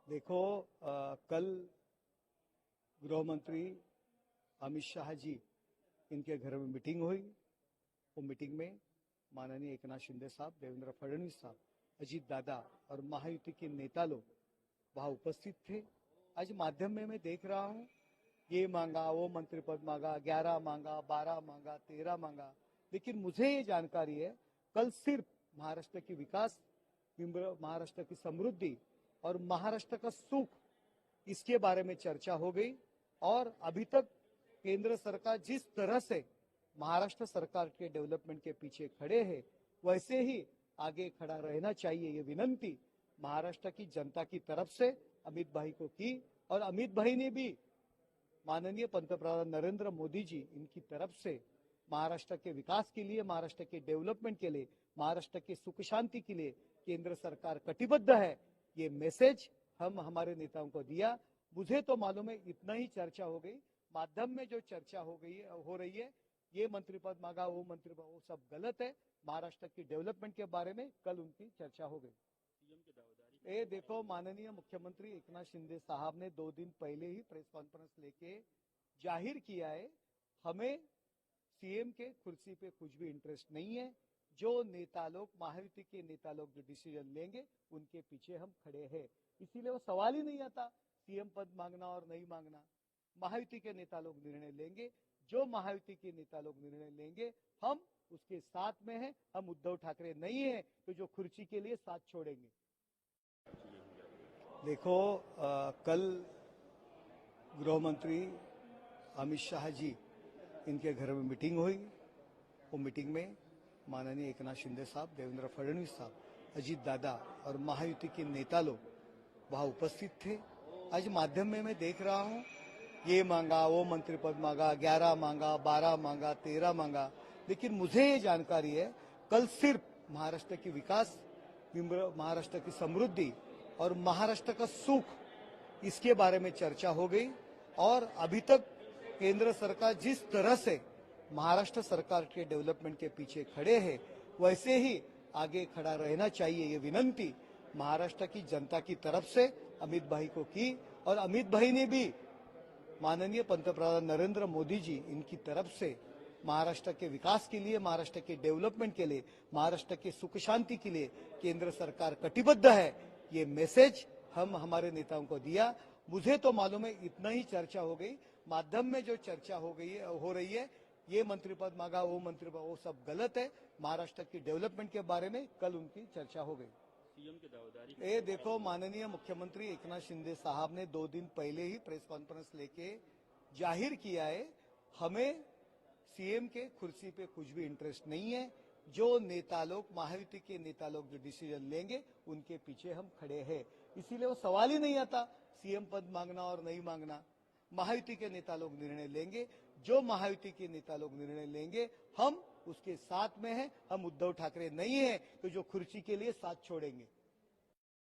देखो कल गृह मंत्री अमित शाह जी इनके घर में मीटिंग हुई। वो मीटिंग में माननीय एकनाथ शिंदे साहब, देवेंद्र फडणवीस साहब, अजीत दादा और महायुति के नेता लोग वहां उपस्थित थे। आज माध्यम में मैं देख रहा हूं, ये मांगा, वो मंत्री पद मांगा, 11 मांगा, 12 मांगा, 13 मांगा, लेकिन मुझे ये जानकारी है कल सिर्फ महाराष्ट्र की विकास, महाराष्ट्र की समृद्धि और महाराष्ट्र का सुख, इसके बारे में चर्चा हो गई। और अभी तक केंद्र सरकार जिस तरह से महाराष्ट्र सरकार के डेवलपमेंट के पीछे खड़े हैं, वैसे ही आगे खड़ा रहना चाहिए, ये विनंती महाराष्ट्र की जनता की तरफ से अमित भाई को की। और अमित भाई ने भी माननीय पंतप्रधान नरेंद्र मोदी जी इनकी तरफ से महाराष्ट्र के विकास के लिए, महाराष्ट्र के डेवलपमेंट के लिए, महाराष्ट्र की सुख शांति के लिए केंद्र सरकार कटिबद्ध है, ये मैसेज हम हमारे नेताओं को दिया। मुझे तो मालूम है इतना ही चर्चा हो गई। माध्यम में जो चर्चा हो रही है, ये मंत्री पद मांगा, वो मंत्री पद, वो सब गलत है। महाराष्ट्र की डेवलपमेंट के बारे में कल उनकी चर्चा हो गई। ये देखो, माननीय मुख्यमंत्री एकनाथ शिंदे साहब ने 2 दिन पहले ही प्रेस कॉन्फ्रेंस लेके जाहिर किया है, हमें सीएम के कुर्सी पे कुछ भी इंटरेस्ट नहीं है। जो नेता लोग, महायुति के नेता लोग जो डिसीजन लेंगे, उनके पीछे हम खड़े हैं। इसीलिए वो सवाल ही नहीं आता सीएम पद मांगना और नहीं मांगना। महायुति के नेता लोग निर्णय लेंगे, जो महायुति के नेता लोग निर्णय लेंगे हम उसके साथ में हैं। हम उद्धव ठाकरे नहीं है तो जो कुर्सी के लिए साथ छोड़ेंगे। देखो कल गृह मंत्री अमित शाह जी इनके घर में मीटिंग हुई। वो मीटिंग में माननीय एकनाथ शिंदे साहब, देवेंद्र फडणवीस साहब, अजीत दादा और महायुति के नेता लोग वहां उपस्थित थे। आज माध्यम में मैं देख रहा हूं, ये मांगा, वो मंत्री पद मांगा, 11 मांगा, 12 मांगा, 13 मांगा, लेकिन मुझे ये जानकारी है कल सिर्फ महाराष्ट्र की विकास, महाराष्ट्र की समृद्धि और महाराष्ट्र का सुख, इसके बारे में चर्चा हो गई। और अभी तक केंद्र सरकार जिस तरह से महाराष्ट्र सरकार के डेवलपमेंट के पीछे खड़े हैं, वैसे ही आगे खड़ा रहना चाहिए, ये विनंती महाराष्ट्र की जनता की तरफ से अमित भाई को की। और अमित भाई ने भी माननीय पंतप्रधान नरेंद्र मोदी जी इनकी तरफ से महाराष्ट्र के विकास के लिए, महाराष्ट्र के डेवलपमेंट के लिए, महाराष्ट्र की सुख शांति के लिए केंद्र सरकार कटिबद्ध है, ये मैसेज हम हमारे नेताओं को दिया। मुझे तो मालूम है इतना ही चर्चा हो गई। माध्यम में जो चर्चा हो रही है, ये मंत्री पद मांगा, वो मंत्री पद, वो सब गलत है। महाराष्ट्र की डेवलपमेंट के बारे में कल उनकी चर्चा हो गई। सीएम की दावेदारी, ये देखो, माननीय मुख्यमंत्री एकनाथ शिंदे साहब ने 2 दिन पहले ही प्रेस कॉन्फ्रेंस लेके जाहिर किया है, हमें सीएम के कुर्सी पे कुछ भी इंटरेस्ट नहीं है। जो नेता लोग, महायुति के नेता लोग जो डिसीजन लेंगे, उनके पीछे हम खड़े हैं। इसीलिए वो सवाल ही नहीं आता सीएम पद मांगना और नहीं मांगना। महायुति के नेता लोग निर्णय लेंगे, जो महायुति के नेता लोग निर्णय लेंगे हम उसके साथ में हैं। हम उद्धव ठाकरे नहीं है तो जो कुर्सी के लिए साथ छोड़ेंगे।